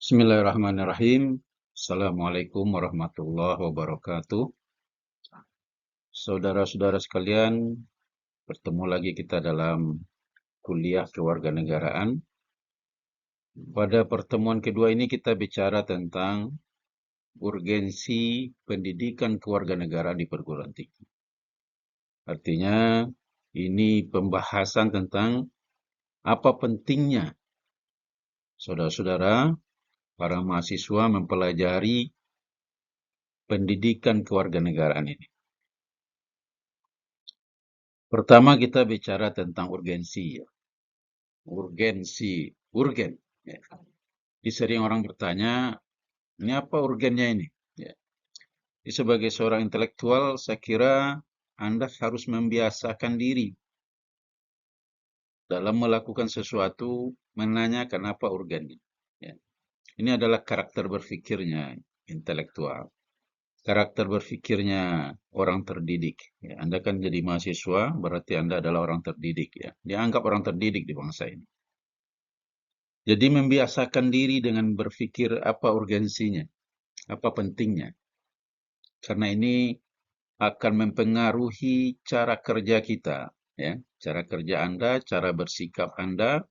Bismillahirrahmanirrahim. Assalamualaikum warahmatullahi wabarakatuh. Saudara-saudara sekalian, bertemu lagi kita dalam kuliah kewarganegaraan. Pada pertemuan kedua ini kita bicara tentang urgensi pendidikan kewarganegaraan di perguruan tinggi. Artinya, ini pembahasan tentang apa pentingnya saudara-saudara, para mahasiswa mempelajari pendidikan kewarganegaraan ini. Pertama kita bicara tentang urgensi. Urgen. Ya. Jadi sering orang bertanya, ini apa urgennya ini? Ya. Jadi sebagai seorang intelektual, saya kira Anda harus membiasakan diri dalam melakukan sesuatu, menanyakan apa urgennya. Ya. Ini adalah karakter berpikirnya intelektual. Karakter berpikirnya orang terdidik. Ya, Anda kan jadi mahasiswa, berarti Anda adalah orang terdidik. Ya. Dianggap orang terdidik di bangsa ini. Jadi membiasakan diri dengan berpikir apa urgensinya, apa pentingnya. Karena ini akan mempengaruhi cara kerja kita, ya. Cara kerja Anda, cara bersikap Anda,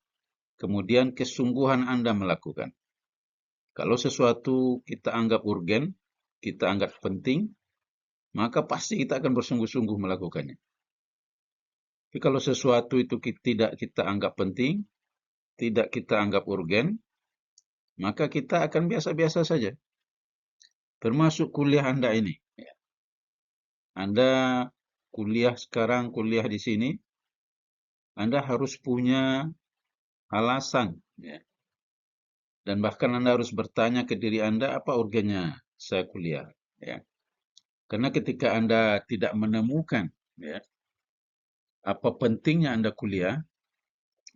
kemudian kesungguhan Anda melakukan. Kalau sesuatu kita anggap urgen, kita anggap penting, maka pasti kita akan bersungguh-sungguh melakukannya. Tapi kalau sesuatu itu tidak kita anggap penting, tidak kita anggap urgen, maka kita akan biasa-biasa saja. Termasuk kuliah Anda ini. Anda kuliah sekarang, kuliah di sini, Anda harus punya alasan. Ya. Dan bahkan Anda harus bertanya ke diri Anda, apa urgennya saya kuliah? Ya. Karena ketika Anda tidak menemukan ya, apa pentingnya Anda kuliah,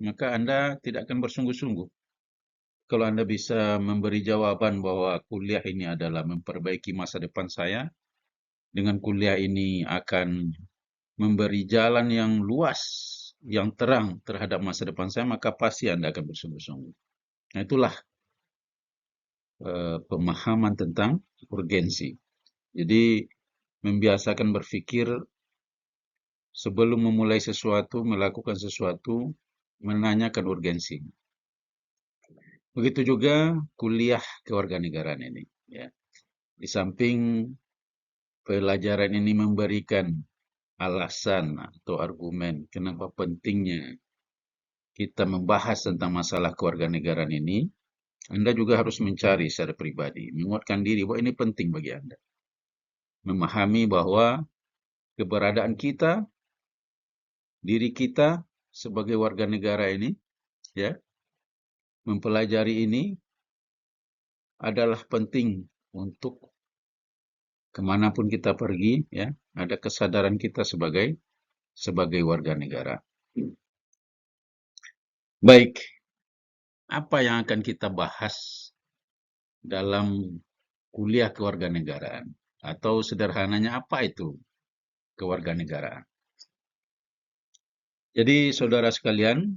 maka Anda tidak akan bersungguh-sungguh. Kalau Anda bisa memberi jawaban bahwa kuliah ini adalah memperbaiki masa depan saya, dengan kuliah ini akan memberi jalan yang luas, yang terang terhadap masa depan saya, maka pasti Anda akan bersungguh-sungguh. Nah, itulah pemahaman tentang urgensi. Jadi, membiasakan berpikir sebelum memulai sesuatu, melakukan sesuatu, menanyakan urgensi. Begitu juga kuliah kewarganegaraan ini. Ya. Di samping pelajaran ini memberikan alasan atau argumen kenapa pentingnya kita membahas tentang masalah kewarganegaraan ini, Anda juga harus mencari secara pribadi, menguatkan diri bahwa ini penting bagi Anda. Memahami bahwa keberadaan kita, diri kita sebagai warga negara ini, ya, mempelajari ini adalah penting untuk kemanapun kita pergi, ya, ada kesadaran kita sebagai warga negara. Baik, apa yang akan kita bahas dalam kuliah kewarganegaraan? Atau sederhananya apa itu kewarganegaraan? Jadi saudara sekalian,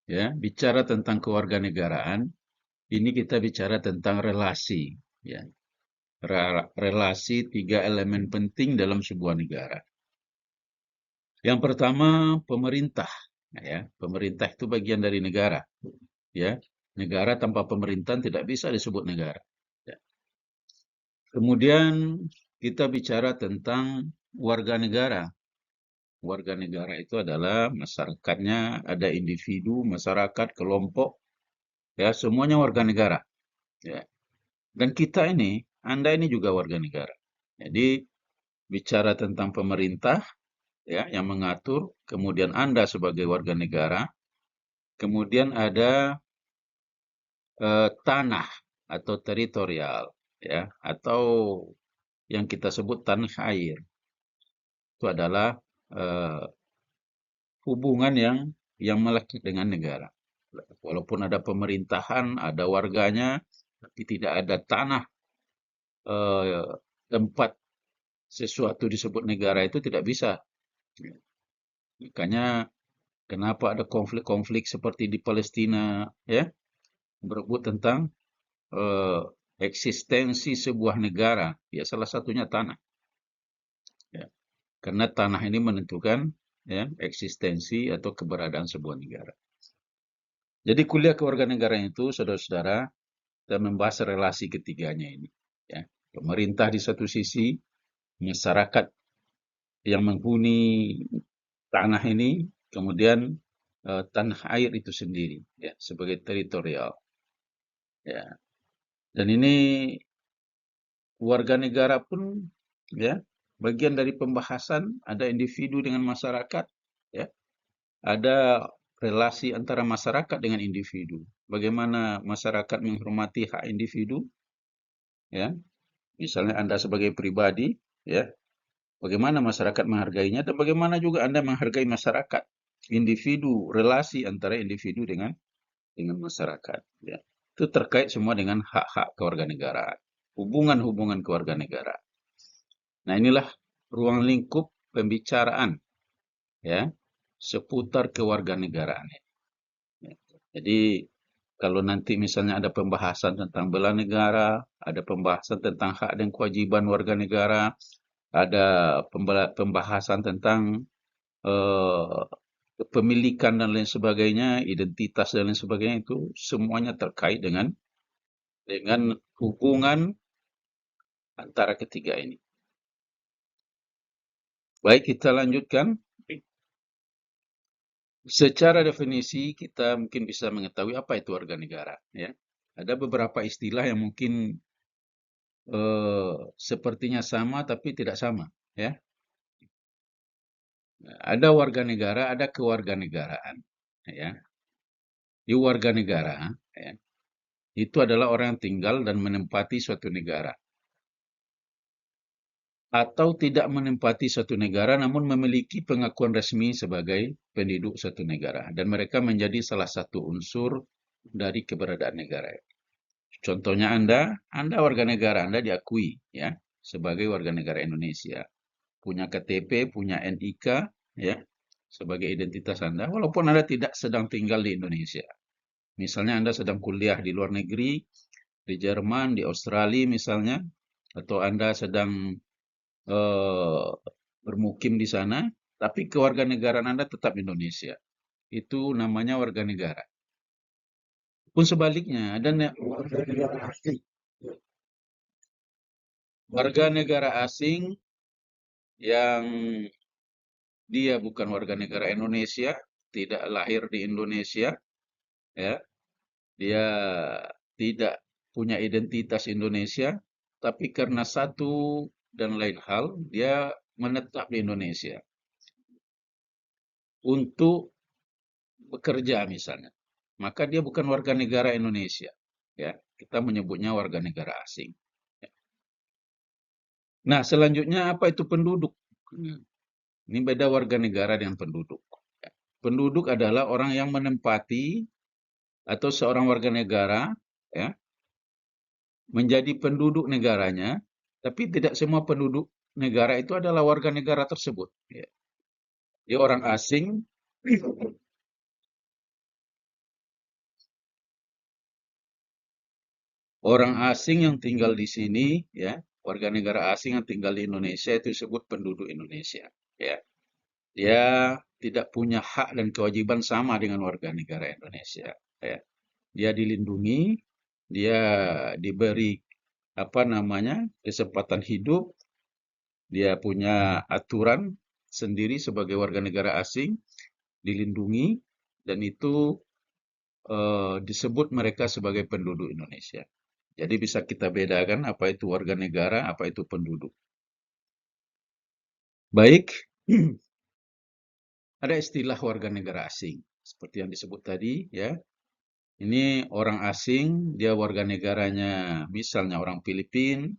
ya, bicara tentang kewarganegaraan, ini kita bicara tentang relasi, ya. Relasi tiga elemen penting dalam sebuah negara. Yang pertama, pemerintah, ya. Pemerintah itu bagian dari negara, ya. Negara tanpa pemerintahan tidak bisa disebut negara. Ya. Kemudian kita bicara tentang warga negara. Warga negara itu adalah masyarakatnya, ada individu, masyarakat, kelompok, ya semuanya warga negara. Ya. Dan kita ini, Anda ini juga warga negara. Jadi bicara tentang pemerintah, ya yang mengatur, kemudian Anda sebagai warga negara, kemudian ada tanah atau teritorial, ya atau yang kita sebut tanah air. Itu adalah eh, hubungan yang melekat dengan negara. Walaupun ada pemerintahan, ada warganya, tapi tidak ada tanah eh, tempat sesuatu disebut negara itu tidak bisa. Makanya kenapa ada konflik-konflik seperti di Palestina, ya, berebut tentang eh, eksistensi sebuah negara, ya salah satunya tanah. Ya. Karena tanah ini menentukan ya, eksistensi atau keberadaan sebuah negara. Jadi kuliah kewarganegaraan itu, saudara-saudara, kita membahas relasi ketiganya ini. Ya. Pemerintah di satu sisi, masyarakat yang menghuni tanah ini, kemudian tanah air itu sendiri, ya, sebagai teritorial. Ya. Dan ini warga negara pun, ya, bagian dari pembahasan. Ada individu dengan masyarakat, ya, ada relasi antara masyarakat dengan individu. Bagaimana masyarakat menghormati hak individu, ya, misalnya Anda sebagai pribadi, ya, bagaimana masyarakat menghargainya dan bagaimana juga Anda menghargai masyarakat, individu, relasi antara individu dengan masyarakat, ya. Itu terkait semua dengan hak-hak kewarganegaraan, hubungan-hubungan kewarganegaraan. Nah, inilah ruang lingkup pembicaraan, ya, seputar kewarganegaraan. Ya. Jadi kalau nanti misalnya ada pembahasan tentang bela negara, ada pembahasan tentang hak dan kewajiban warga negara, ada pembahasan tentang eh, kepemilikan dan lain sebagainya, identitas dan lain sebagainya, itu semuanya terkait dengan hubungan antara ketiga ini. Baik, kita lanjutkan. Secara definisi kita mungkin bisa mengetahui apa itu warga negara. Ya, ada beberapa istilah yang mungkin sepertinya sama tapi tidak sama. Ya, ada warga negara, ada kewarganegaraan. Ya, di warga negara, ya, itu adalah orang yang tinggal dan menempati suatu negara, atau tidak menempati suatu negara namun memiliki pengakuan resmi sebagai penduduk suatu negara, dan mereka menjadi salah satu unsur dari keberadaan negara. Contohnya Anda warga negara, Anda diakui ya sebagai warga negara Indonesia, punya KTP, punya NIK, ya, sebagai identitas Anda, walaupun Anda tidak sedang tinggal di Indonesia. Misalnya Anda sedang kuliah di luar negeri, di Jerman, di Australia misalnya, atau Anda sedang eh, bermukim di sana, tapi kewarganegaraan Anda tetap Indonesia. Itu namanya warga negara. Pun sebaliknya, ada warga negara asing. Warga negara asing yang dia bukan warga negara Indonesia, tidak lahir di Indonesia, ya, dia tidak punya identitas Indonesia, tapi karena satu dan lain hal, dia menetap di Indonesia untuk bekerja misalnya. Maka dia bukan warga negara Indonesia, ya. Kita menyebutnya warga negara asing. Nah, selanjutnya apa itu penduduk? Ini beda warga negara dengan penduduk. Penduduk adalah orang yang menempati atau seorang warga negara, ya, menjadi penduduk negaranya, tapi tidak semua penduduk negara itu adalah warga negara tersebut. Ya. Dia orang asing, orang asing yang tinggal di sini, ya, warga negara asing yang tinggal di Indonesia itu disebut penduduk Indonesia. Ya. Dia tidak punya hak dan kewajiban sama dengan warga negara Indonesia. Ya. Dia dilindungi, dia diberi apa namanya kesempatan hidup, dia punya aturan sendiri sebagai warga negara asing, dilindungi, dan itu disebut mereka sebagai penduduk Indonesia. Jadi bisa kita bedakan apa itu warga negara, apa itu penduduk. Baik, ada istilah warga negara asing seperti yang disebut tadi, ya. Ini orang asing, dia warga negaranya misalnya orang Filipina,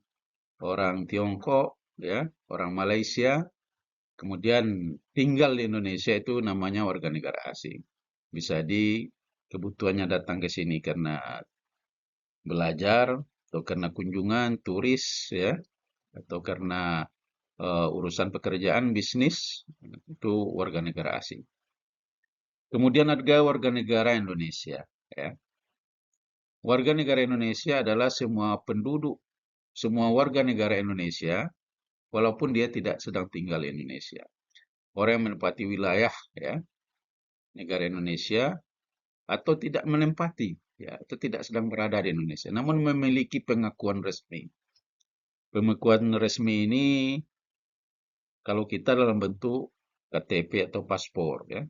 orang Tiongkok, ya, orang Malaysia, kemudian tinggal di Indonesia, itu namanya warga negara asing. Bisa di kebutuhannya datang ke sini karena belajar, atau karena kunjungan, turis, ya, atau karena urusan pekerjaan, bisnis, itu warga negara asing. Kemudian ada warga negara Indonesia, ya. Warga negara Indonesia adalah semua warga negara Indonesia, walaupun dia tidak sedang tinggal di Indonesia. Orang yang menempati wilayah ya negara Indonesia atau tidak menempati ya atau tidak sedang berada di Indonesia, namun memiliki pengakuan resmi. Pengakuan resmi ini kalau kita dalam bentuk KTP atau paspor ya.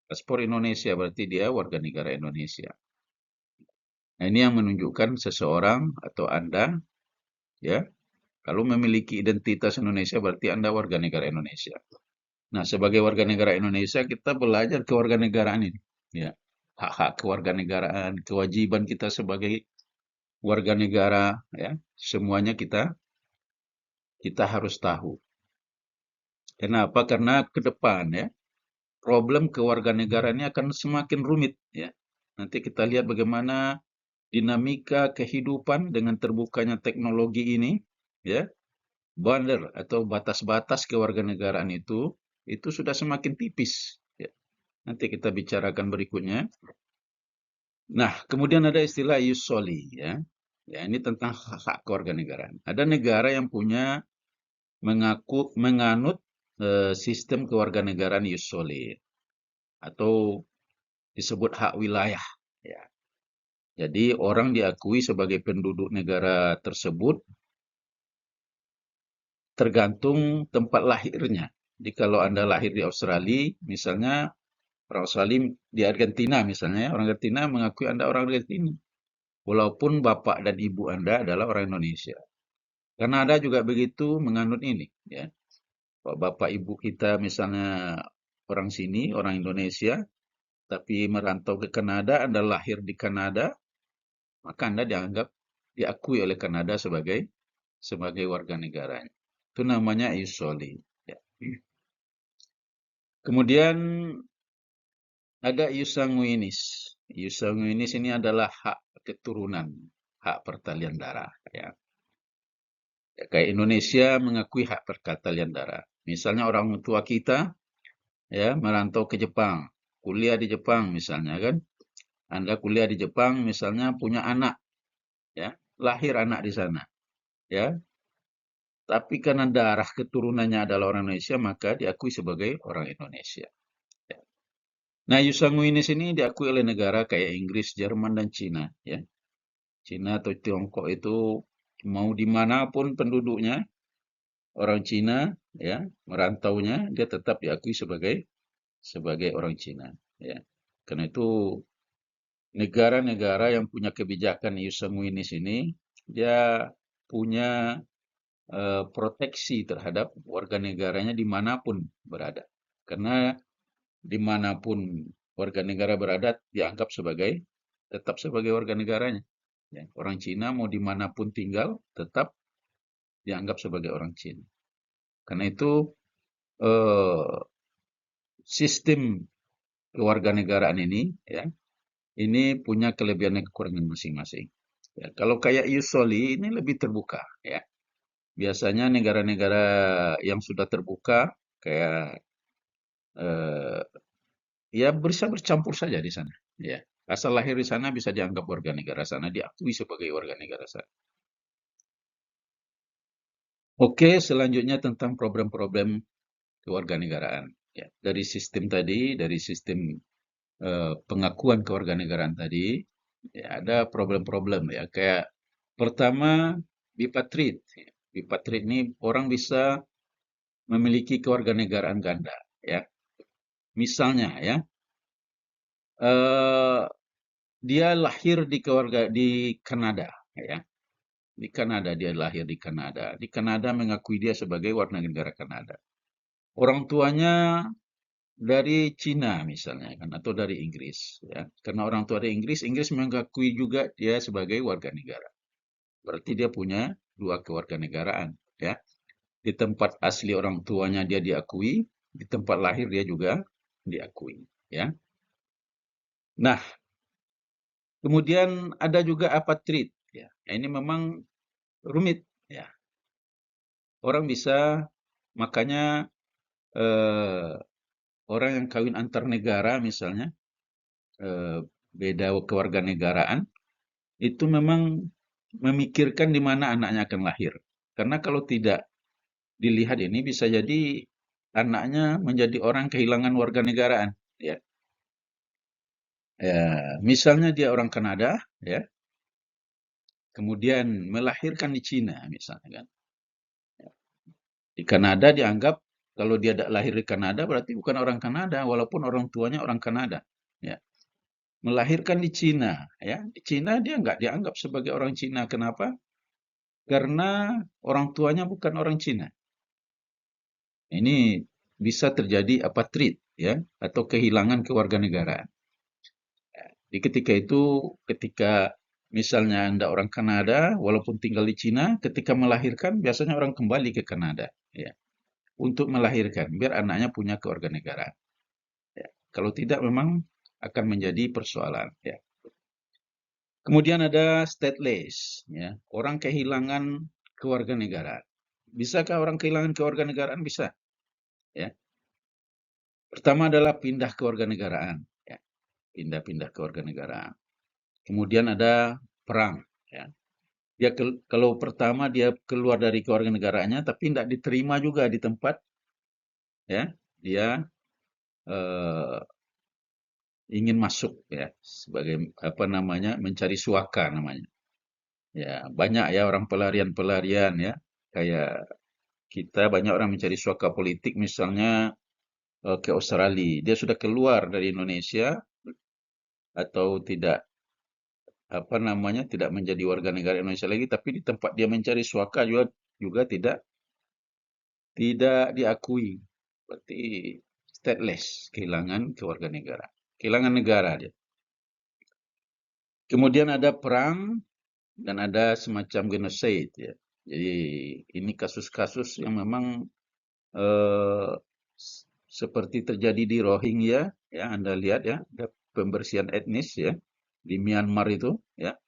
Paspor Indonesia berarti dia warga negara Indonesia. Nah, ini yang menunjukkan seseorang atau Anda ya, kalau memiliki identitas Indonesia berarti Anda warga negara Indonesia. Nah, sebagai warga negara Indonesia kita belajar kewarganegaraan ini ya. Hak-hak kewarganegaraan, kewajiban kita sebagai warga negara ya, semuanya kita harus tahu. Kenapa? Karena ke depan ya, problem kewarganegaraan ini akan semakin rumit ya. Nanti kita lihat bagaimana dinamika kehidupan dengan terbukanya teknologi ini ya, border atau batas-batas kewarganegaraan itu sudah semakin tipis ya. Nanti kita bicarakan berikutnya. Nah, kemudian ada istilah ius soli ya. Ya, ini tentang hak kewarganegaraan. Ada negara yang menganut sistem kewarganegaraan ius soli atau disebut hak wilayah ya. Jadi orang diakui sebagai penduduk negara tersebut tergantung tempat lahirnya. Jadi kalau Anda lahir di Australia, misalnya orang Australia di Argentina misalnya, orang Argentina mengakui Anda orang Argentina. Walaupun bapak dan ibu Anda adalah orang Indonesia. Kanada juga begitu menganut ini. Ya. Kalau bapak ibu kita misalnya orang sini, orang Indonesia, tapi merantau ke Kanada, Anda lahir di Kanada, maka Anda diakui oleh Kanada sebagai warga negaranya. Itu namanya ius soli. Ya. Kemudian ada ius sanguinis. Ius sanguinis ini adalah hak keturunan, hak pertalian darah. Ya. Kayak Indonesia mengakui hak pertalian darah. Misalnya orang tua kita ya merantau ke Jepang, kuliah di Jepang misalnya kan. Anda kuliah di Jepang misalnya punya anak ya, lahir anak di sana ya. Tapi karena darah keturunannya adalah orang Indonesia, maka diakui sebagai orang Indonesia. Ya. Nah, ius sanguinis ini diakui oleh negara kayak Inggris, Jerman, dan Cina. Ya. Cina atau Tiongkok itu mau dimanapun penduduknya, orang Cina, ya, merantaunya, dia tetap diakui sebagai orang Cina. Ya. Karena itu negara-negara yang punya kebijakan ius sanguinis ini, dia punya proteksi terhadap warga negaranya dimanapun berada. Karena dimanapun warga negara berada dianggap tetap sebagai warga negaranya. Ya, orang Cina mau dimanapun tinggal tetap dianggap sebagai orang Cina. Karena itu eh, sistem kewarganegaraan ini ya ini punya kelebihan dan kekurangan masing-masing. Ya, kalau kayak ius soli ini lebih terbuka ya. Biasanya negara-negara yang sudah terbuka kayak eh, ya bisa bercampur saja di sana. Ya, asal lahir di sana bisa dianggap warga negara sana, diakui sebagai warga negara sana. Oke, selanjutnya tentang problem-problem kewarganegaraan. Ya, dari sistem tadi, dari sistem pengakuan kewarganegaraan tadi, ya, ada problem-problem ya. Kayak pertama, bipatrit. Bipatrit ini orang bisa memiliki kewarganegaraan ganda. Ya, misalnya ya, eh, dia lahir di Kanada. Ya, di Kanada dia lahir di Kanada. Di Kanada mengakui dia sebagai warga negara Kanada. Orang tuanya dari Cina misalnya kan atau dari Inggris ya. Karena orang tua dari Inggris, Inggris mengakui juga dia sebagai warga negara. Berarti dia punya dua kewarganegaraan ya. Di tempat asli orang tuanya dia diakui, di tempat lahir dia juga diakui ya. Nah, kemudian ada juga apatrid ya. Ini memang rumit ya. Orang bisa makanya eh, orang yang kawin antar negara misalnya beda kewarganegaraan itu memang memikirkan di mana anaknya akan lahir. Karena kalau tidak dilihat ini bisa jadi anaknya menjadi orang kehilangan warga negaraan. Ya. Ya, misalnya dia orang Kanada, ya, kemudian melahirkan di Cina, misalnya kan. Di Kanada dianggap kalau dia lahir di Kanada berarti bukan orang Kanada, walaupun orang tuanya orang Kanada. Ya. Melahirkan di Cina, ya, di Cina dia nggak dianggap sebagai orang Cina. Kenapa? Karena orang tuanya bukan orang Cina. Ini bisa terjadi apatrid, ya, atau kehilangan kewarganegaraan. Di ketika itu, ketika misalnya Anda orang Kanada, walaupun tinggal di Cina, ketika melahirkan biasanya orang kembali ke Kanada, ya, untuk melahirkan, biar anaknya punya kewarganegaraan. Ya. Kalau tidak, memang akan menjadi persoalan. Ya. Kemudian ada stateless, ya, orang kehilangan kewarganegaraan. Bisakah orang kehilangan kewarganegaraan? Bisa. Ya. Pertama adalah pindah kewarganegaraan. Ya. Pindah-pindah kewarganegaraan. Kemudian ada perang. Ya. Kalau pertama dia keluar dari kewarganegaraannya, tapi tidak diterima juga di tempat, ya, dia eh, ingin masuk, ya, sebagai apa namanya, mencari suaka namanya. Ya, banyak ya orang pelarian-pelarian, ya, kayak kita banyak orang mencari suaka politik, misalnya ke Australia, dia sudah keluar dari Indonesia atau tidak apa namanya, tidak menjadi warga negara Indonesia lagi, tapi di tempat dia mencari suaka juga tidak diakui. Berarti stateless, kehilangan kewarganegaraan. Kehilangan negara dia. Kemudian ada perang dan ada semacam genocide, ya. Jadi ini kasus-kasus yang memang eh, seperti terjadi di Rohingya, ya, Anda lihat, ya, ada pembersihan etnis, ya, di Myanmar itu, ya.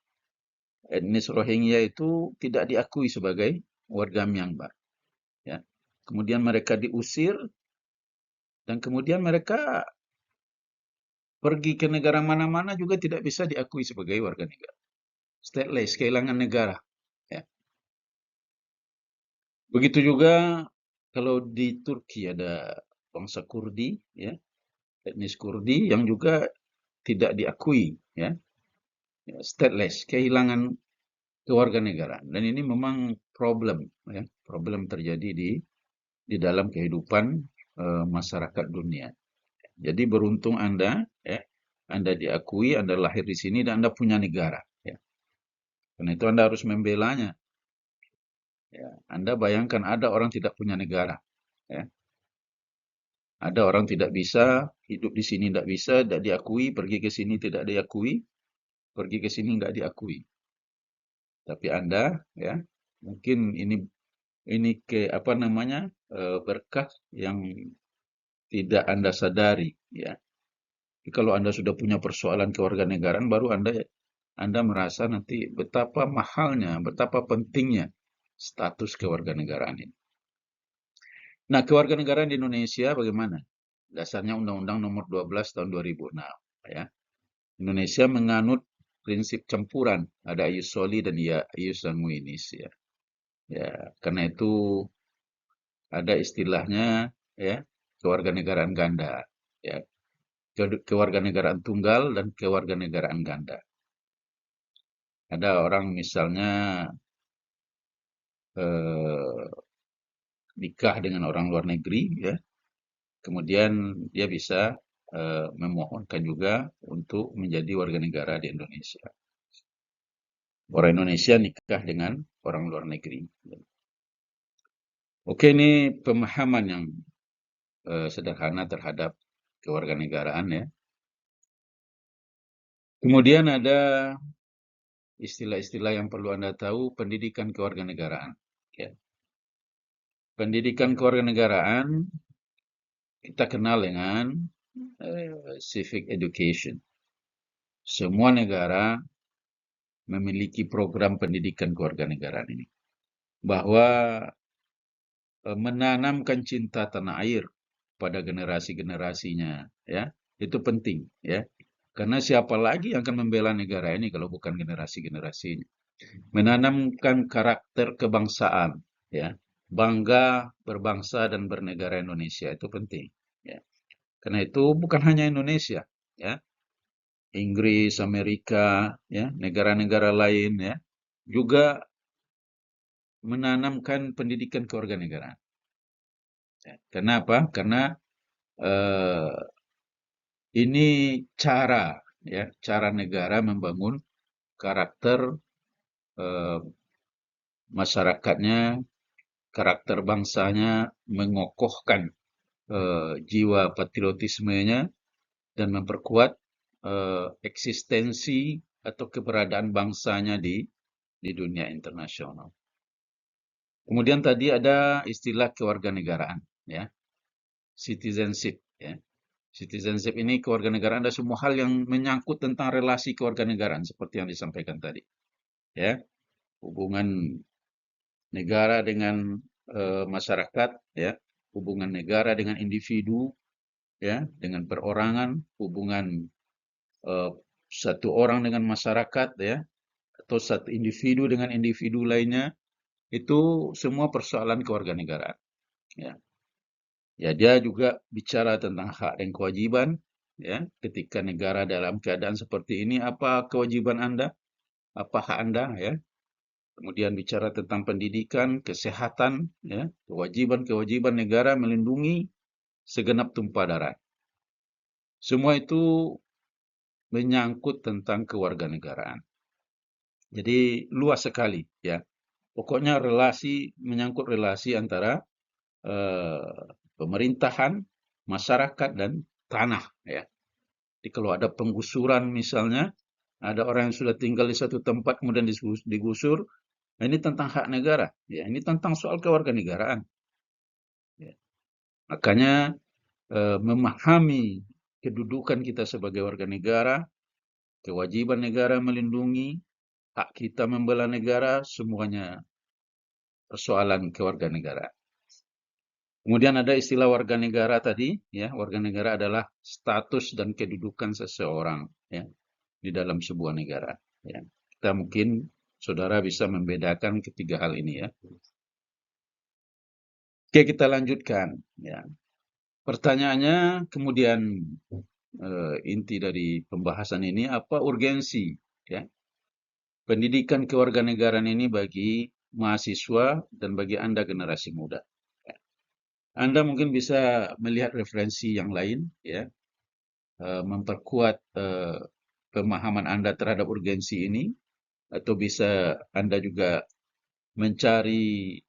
Etnis Rohingya itu tidak diakui sebagai warga Myanmar, ya. Kemudian mereka diusir dan kemudian mereka pergi ke negara mana-mana juga tidak bisa diakui sebagai warga negara. Stateless, kehilangan negara. Ya. Begitu juga kalau di Turki ada bangsa Kurdi, ya, etnis Kurdi yang juga tidak diakui, ya, stateless, kehilangan kewarganegaraan. Dan ini memang problem, ya, problem terjadi di dalam kehidupan masyarakat dunia. Jadi beruntung Anda, ya, Anda diakui, Anda lahir di sini dan Anda punya negara. Ya. Karena itu Anda harus membelanya. Ya. Anda bayangkan ada orang tidak punya negara. Ya. Ada orang tidak bisa, hidup di sini tidak bisa, tidak diakui, pergi ke sini tidak diakui, pergi ke sini tidak diakui. Tapi Anda, ya, mungkin ini ke apa namanya, berkah yang tidak Anda sadari. Ya. Jadi kalau Anda sudah punya persoalan kewarganegaraan, baru Anda merasa nanti betapa mahalnya, betapa pentingnya status kewarganegaraan ini. Nah, kewarganegaraan di Indonesia bagaimana? Dasarnya Undang-Undang Nomor 12 Tahun 2006. Ya. Indonesia menganut prinsip campuran, ada ius soli dan ius sanguinis. Ya. Ya, karena itu ada istilahnya, ya, kewarganegaraan ganda. Ya. Kewarganegaraan tunggal dan kewarganegaraan ganda. Ada orang misalnya eh, nikah dengan orang luar negeri, ya, kemudian dia bisa memohonkan juga untuk menjadi warga negara di Indonesia. Orang Indonesia nikah dengan orang luar negeri. Oke, ini pemahaman yang sederhana terhadap kewarganegaraan, ya. Kemudian ada istilah-istilah yang perlu Anda tahu, pendidikan kewarganegaraan. Ya. Pendidikan kewarganegaraan kita kenal dengan civic education. Semua negara memiliki program pendidikan kewarganegaraan ini. Bahwa menanamkan cinta tanah air pada generasi-generasinya, ya, itu penting, ya. Karena siapa lagi yang akan membela negara ini kalau bukan generasi-generasinya. Menanamkan karakter kebangsaan, ya, bangga berbangsa dan bernegara Indonesia itu penting. Ya. Karena itu bukan hanya Indonesia, ya, Inggris, Amerika, ya, negara-negara lain, ya, juga menanamkan pendidikan kewarganegaraan. Ya. Kenapa? Karena eh, ini cara negara membangun karakter eh, masyarakatnya, karakter bangsanya, mengokohkan jiwa patriotismenya dan memperkuat eksistensi atau keberadaan bangsanya di dunia internasional. Kemudian tadi ada istilah kewarganegaraan, ya, citizenship, ya. Citizenship ini kewarganegaraan ada semua hal yang menyangkut tentang relasi kewarganegaraan seperti yang disampaikan tadi, ya. Hubungan negara dengan masyarakat, ya, hubungan negara dengan individu, ya, dengan perorangan, hubungan eh, satu orang dengan masyarakat, ya, atau satu individu dengan individu lainnya, itu semua persoalan kewarganegaraan. Ya, ya dia juga bicara tentang hak dan kewajiban. Ya, ketika negara dalam keadaan seperti ini, apa kewajiban Anda, apa hak Anda, ya. Kemudian bicara tentang pendidikan, kesehatan, ya, kewajiban-kewajiban negara melindungi segenap tumpah darah. Semua itu menyangkut tentang kewarganegaraan. Jadi luas sekali, ya. Pokoknya menyangkut relasi antara pemerintahan, masyarakat dan tanah, ya. Jadi kalau ada penggusuran misalnya, ada orang yang sudah tinggal di satu tempat kemudian digusur, nah ini tentang hak negara, ya. Ini tentang soal kewarganegaraan. Ya. Makanya memahami kedudukan kita sebagai warga negara, kewajiban negara melindungi, hak kita membela negara, semuanya persoalan kewarganegaraan. Kemudian ada istilah warga negara tadi, ya, warga negara adalah status dan kedudukan seseorang, ya, di dalam sebuah negara. Ya. Kita mungkin saudara bisa membedakan ketiga hal ini, ya. Oke, kita lanjutkan. Ya. Pertanyaannya kemudian inti dari pembahasan ini apa urgensi, ya, pendidikan kewarganegaraan ini bagi mahasiswa dan bagi Anda generasi muda. Ya. Anda mungkin bisa melihat referensi yang lain, ya, memperkuat pemahaman Anda terhadap urgensi ini, atau bisa Anda juga mencari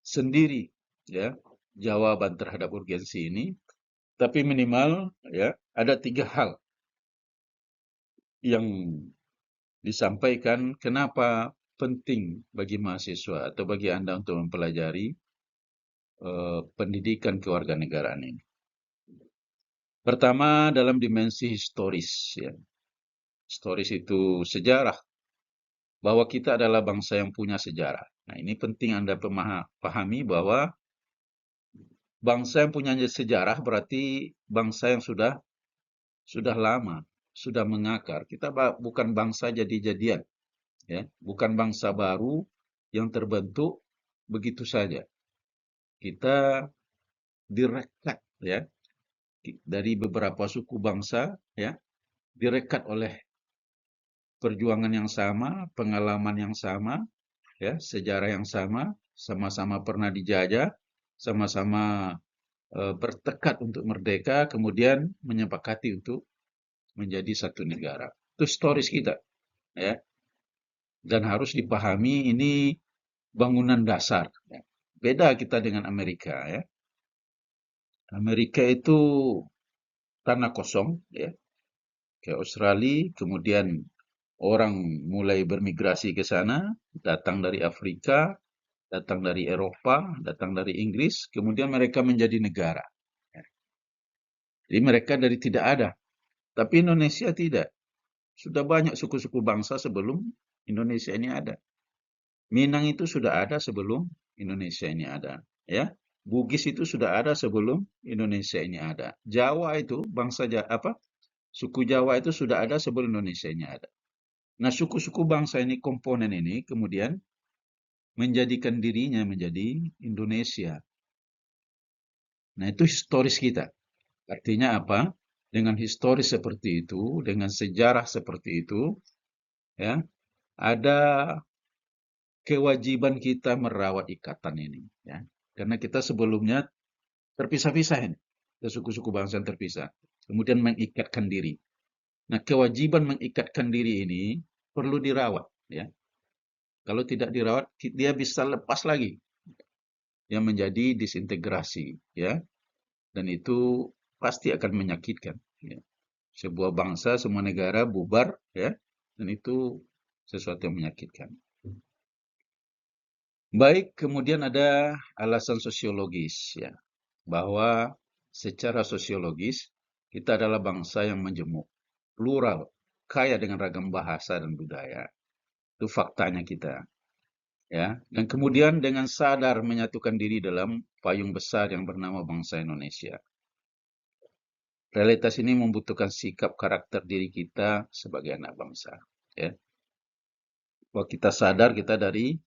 sendiri, ya, jawaban terhadap urgensi ini. Tapi minimal, ya, ada 3 hal yang disampaikan kenapa penting bagi mahasiswa atau bagi Anda untuk mempelajari pendidikan kewarganegaraan ini. Pertama, dalam dimensi historis, ya. Historis itu sejarah, bahwa kita adalah bangsa yang punya sejarah. Nah, ini penting Anda pahami bahwa bangsa yang punya sejarah berarti bangsa yang sudah lama, sudah mengakar. Kita bukan bangsa jadi-jadian, ya, bukan bangsa baru yang terbentuk begitu saja. Kita direkat, ya, dari beberapa suku bangsa, ya, direkat oleh perjuangan yang sama, pengalaman yang sama, ya, sejarah yang sama, sama-sama pernah dijajah, sama-sama bertekad untuk merdeka, kemudian menyepakati untuk menjadi satu negara. Itu historis kita, ya, dan harus dipahami ini bangunan dasar. Ya. Beda kita dengan Amerika, ya. Amerika itu tanah kosong, ya, ke Australia, kemudian orang mulai bermigrasi ke sana, datang dari Afrika, datang dari Eropa, datang dari Inggris, kemudian mereka menjadi negara. Ya. Jadi mereka dari tidak ada. Tapi Indonesia tidak. Sudah banyak suku-suku bangsa sebelum Indonesia ini ada. Minang itu sudah ada sebelum Indonesia ini ada. Ya, Bugis itu sudah ada sebelum Indonesia ini ada. Jawa itu bangsa apa? Suku Jawa itu sudah ada sebelum Indonesia ini ada. Nah, suku-suku bangsa ini, komponen ini kemudian menjadikan dirinya menjadi Indonesia. Nah, itu historis kita. Artinya apa? Dengan historis seperti itu, dengan sejarah seperti itu, ya, ada kewajiban kita merawat ikatan ini, ya. Karena kita sebelumnya terpisah-pisah ini, ke suku-suku bangsa yang terpisah. Kemudian mengikatkan diri. Nah, kewajiban mengikatkan diri ini perlu dirawat, ya. Kalau tidak dirawat, dia bisa lepas lagi, yang menjadi disintegrasi, ya. Dan itu pasti akan menyakitkan, ya. Sebuah bangsa, semua negara bubar, ya. Dan itu sesuatu yang menyakitkan. Baik, kemudian ada alasan sosiologis, ya, bahwa secara sosiologis kita adalah bangsa yang majemuk, plural, kaya dengan ragam bahasa dan budaya. Itu faktanya kita, ya. Dan kemudian dengan sadar menyatukan diri dalam payung besar yang bernama bangsa Indonesia. Realitas ini membutuhkan sikap karakter diri kita sebagai anak bangsa, ya. Bahwa kita sadar kita dari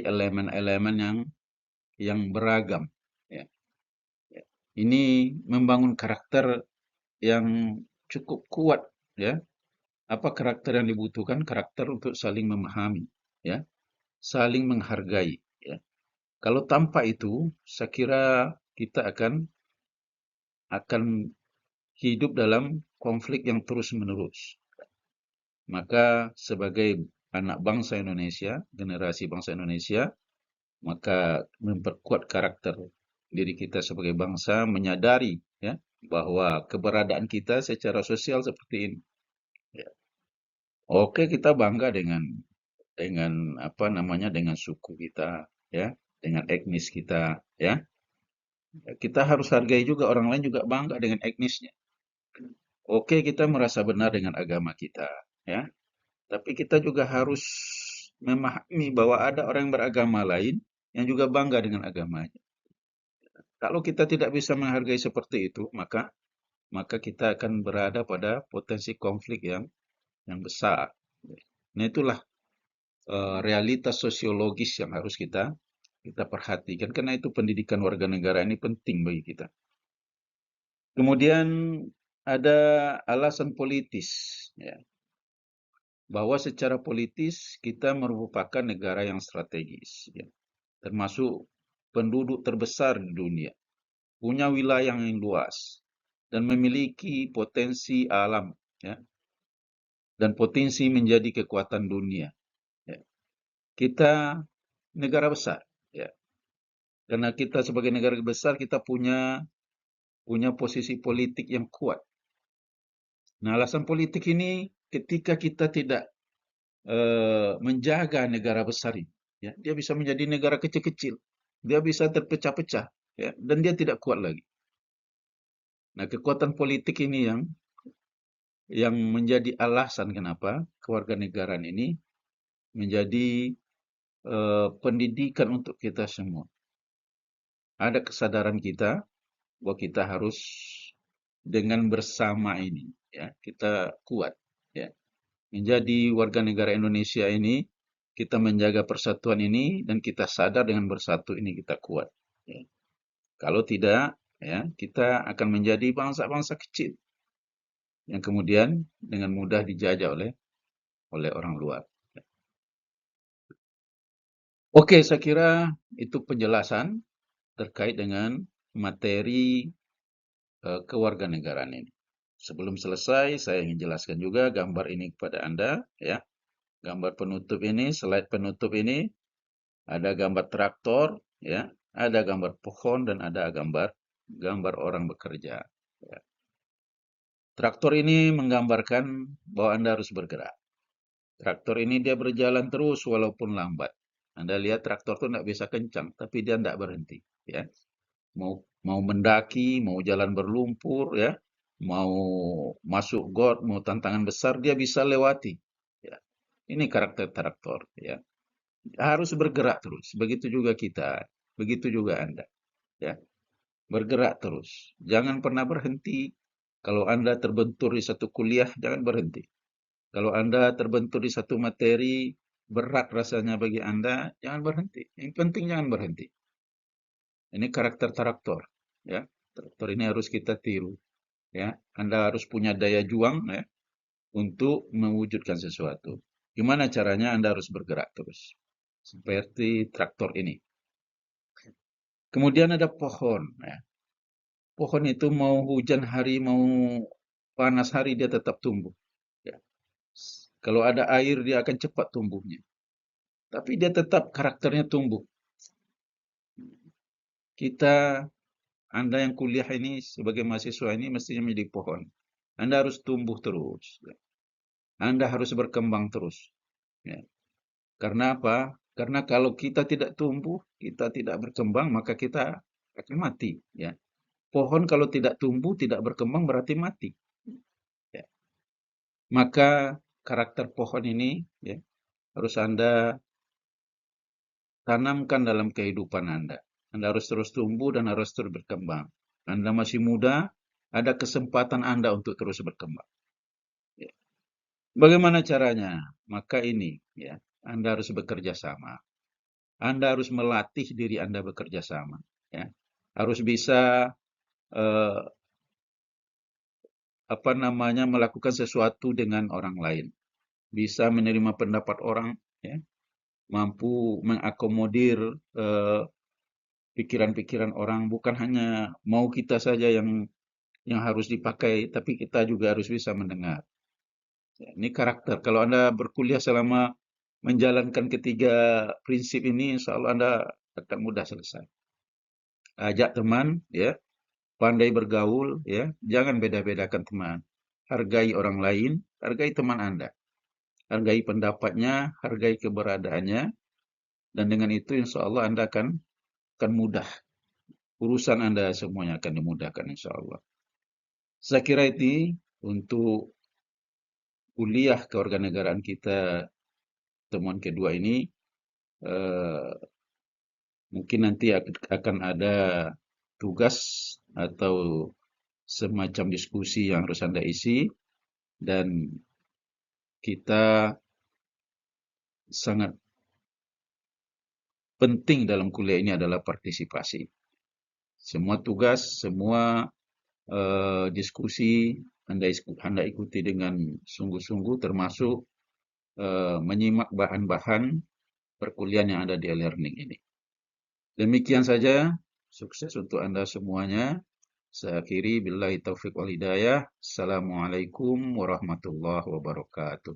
elemen-elemen yang beragam, ya. Ini membangun karakter yang cukup kuat, ya. Apa karakter yang dibutuhkan? Karakter untuk saling memahami, ya, saling menghargai, ya. Kalau tanpa itu, saya kira kita akan hidup dalam konflik yang terus-menerus. Maka sebagai anak bangsa Indonesia, generasi bangsa Indonesia, maka memperkuat karakter diri kita sebagai bangsa, menyadari, ya, bahwa keberadaan kita secara sosial seperti ini. Ya. Oke, kita bangga dengan apa namanya, dengan suku kita, ya, dengan etnis kita, ya. Kita harus hargai juga orang lain juga bangga dengan etnisnya. Oke, kita merasa benar dengan agama kita, ya. Tapi kita juga harus memahami bahwa ada orang yang beragama lain yang juga bangga dengan agamanya. Kalau kita tidak bisa menghargai seperti itu, maka kita akan berada pada potensi konflik yang besar. Nah, itulah realitas sosiologis yang harus kita perhatikan, karena itu pendidikan warga negara ini penting bagi kita. Kemudian ada alasan politis, ya, bahwa secara politis kita merupakan negara yang strategis, ya, termasuk penduduk terbesar di dunia, punya wilayah yang luas, dan memiliki potensi alam, ya, dan potensi menjadi kekuatan dunia. Ya. Kita negara besar, ya. Karena kita sebagai negara besar, kita punya posisi politik yang kuat. Nah, alasan politik ini ketika kita tidak menjaga negara besar ini, ya, dia bisa menjadi negara kecil-kecil, dia bisa terpecah-pecah, ya, dan dia tidak kuat lagi. Nah, kekuatan politik ini yang menjadi alasan kenapa kewarganegaraan ini menjadi pendidikan untuk kita semua. Ada kesadaran kita bahwa kita harus dengan bersama ini, ya, kita kuat, ya. Menjadi warga negara Indonesia ini, kita menjaga persatuan ini dan kita sadar dengan bersatu ini kita kuat, ya. Kalau tidak, ya, kita akan menjadi bangsa-bangsa kecil yang kemudian dengan mudah dijajah oleh orang luar. Oke, saya kira itu penjelasan terkait dengan materi kewarganegaraan ini. Sebelum selesai, saya ingin jelaskan juga gambar ini kepada Anda, ya. Gambar penutup ini, slide penutup ini, ada gambar traktor, ya, ada gambar pohon, dan ada gambar orang bekerja. Ya. Traktor ini menggambarkan bahwa Anda harus bergerak. Traktor ini dia berjalan terus walaupun lambat. Anda lihat traktor itu tidak bisa kencang, tapi dia tidak berhenti, ya. Mau mendaki, mau jalan berlumpur, ya, mau masuk got, mau tantangan besar, dia bisa lewati. Ya. Ini karakter traktor, ya. Harus bergerak terus. Begitu juga kita, begitu juga Anda, ya. Bergerak terus. Jangan pernah berhenti Kalau Anda terbentur di satu kuliah, jangan berhenti. Kalau Anda terbentur di satu materi, berat rasanya bagi Anda, jangan berhenti. Yang penting jangan berhenti. Ini karakter traktor, ya. Traktor ini harus kita tiru, ya. Anda harus punya daya juang, ya, untuk mewujudkan sesuatu. Gimana caranya? Anda harus bergerak terus, seperti traktor ini. Kemudian ada pohon, ya. Pohon itu mau hujan hari, mau panas hari, dia tetap tumbuh. Ya. Kalau ada air, dia akan cepat tumbuhnya. Tapi dia tetap karakternya tumbuh. Kita, Anda yang kuliah ini, sebagai mahasiswa ini, mestinya menjadi pohon. Anda harus tumbuh terus. Anda harus berkembang terus. Ya. Karena apa? Karena kalau kita tidak tumbuh, kita tidak berkembang, maka kita akan mati. Ya. Pohon kalau tidak tumbuh, tidak berkembang, berarti mati. Ya. Maka karakter pohon ini, ya, harus Anda tanamkan dalam kehidupan Anda. Anda harus terus tumbuh dan harus terus berkembang. Anda masih muda, ada kesempatan Anda untuk terus berkembang. Ya. Bagaimana caranya? Maka ini, ya, Anda harus bekerja sama. Anda harus melatih diri Anda bekerja sama. Ya. Harus bisa eh, melakukan sesuatu dengan orang lain. Bisa menerima pendapat orang, ya, mampu mengakomodir eh, pikiran-pikiran orang, bukan hanya mau kita saja yang harus dipakai, tapi kita juga harus bisa mendengar. Ya, ini karakter. Kalau Anda berkuliah selama menjalankan ketiga prinsip ini, insya Allah Anda akan mudah selesai. Ajak teman, ya, pandai bergaul, ya, jangan beda-bedakan teman. Hargai orang lain, hargai teman Anda. Hargai pendapatnya, hargai keberadaannya, dan dengan itu insya Allah Anda akan mudah. Urusan Anda semuanya akan dimudahkan insya Allah. Saya kira itu untuk kuliah kewarganegaraan kita temuan kedua ini. eh, Mungkin nanti akan ada tugas atau semacam diskusi yang harus Anda isi, dan kita sangat penting dalam kuliah ini adalah partisipasi. Semua tugas, semua diskusi Anda ikuti dengan sungguh-sungguh, termasuk menyimak bahan-bahan perkuliahan yang ada di e-learning ini. Demikian saja, sukses untuk Anda semuanya. Saya akhiri billahi taufiq wal hidayah. Assalamualaikum warahmatullahi wabarakatuh.